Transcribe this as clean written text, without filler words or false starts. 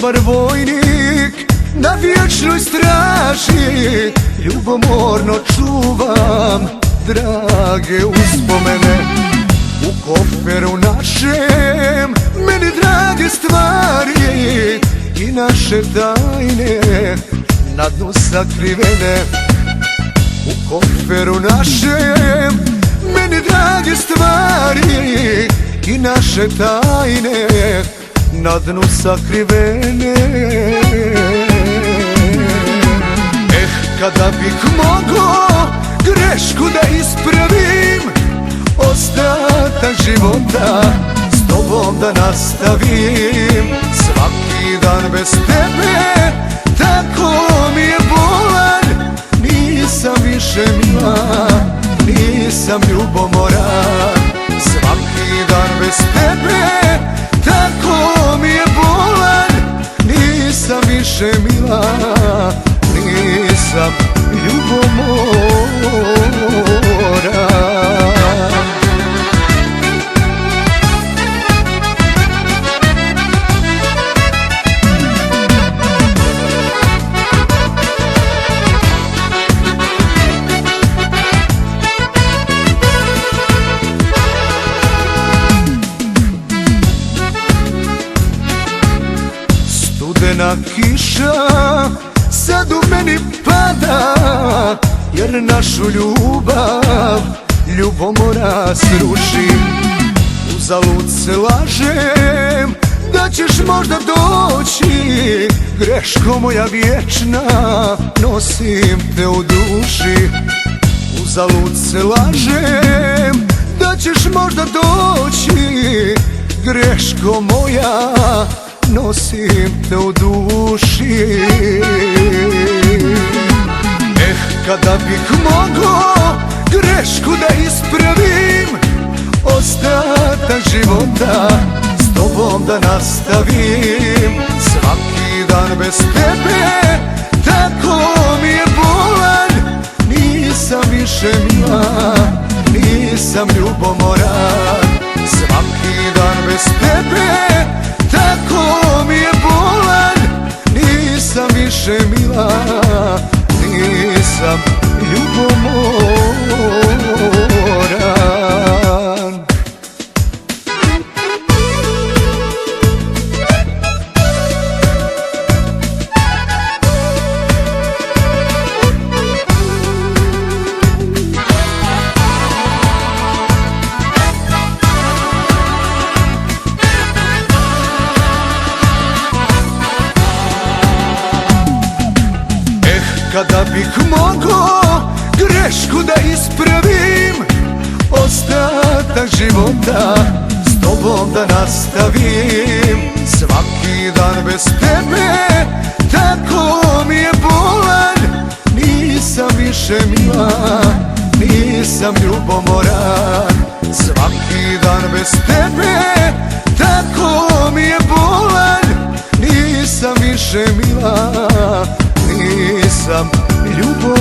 dobar vojnik na vječnoj straži, ljubomorno čuvam drage uspomene. U koferu našem meni drage stvari i naše tajne na dnu sakrivene. U koferu našem meni drage stvari i naše tajne na dnu sakrivene. Kada bih mogao grešku da ispravim, ostatak života s tobom da nastavim. Svaki dan bez tebe tako mi je bolan, nisam više mila, nisam ljubomoran. Svaki dan bez tebe tako mi je bolan, nisam više mila, nisam ljubomoran. Studena kiša sad u meni pada, jer našu ljubav ljubomora sruši. Uzalud se lažem da ćeš možda doći, greško moja vječna, nosim te u duši. Uzalud se lažem da ćeš možda doći, greško moja, nosim te u duši. Kada bih mogao grešku da ispravim, ostatak života s tobom da nastavim. Svaki dan bez tebe tako mi je bolan, nisam više mila, nisam ljubomoran. Svaki dan bez tebe tako mi je bolan, nisam više mila, nisam ljubomoran. Kada bih mogao grešku da ispravim, ostatak života s tobom da nastavim. Svaki dan bez tebe tako mi je bolan, nisam više mila, nisam ljubomoran. Svaki dan bez tebe tako mi je bolan, nisam više mila, nisam ljubomoran.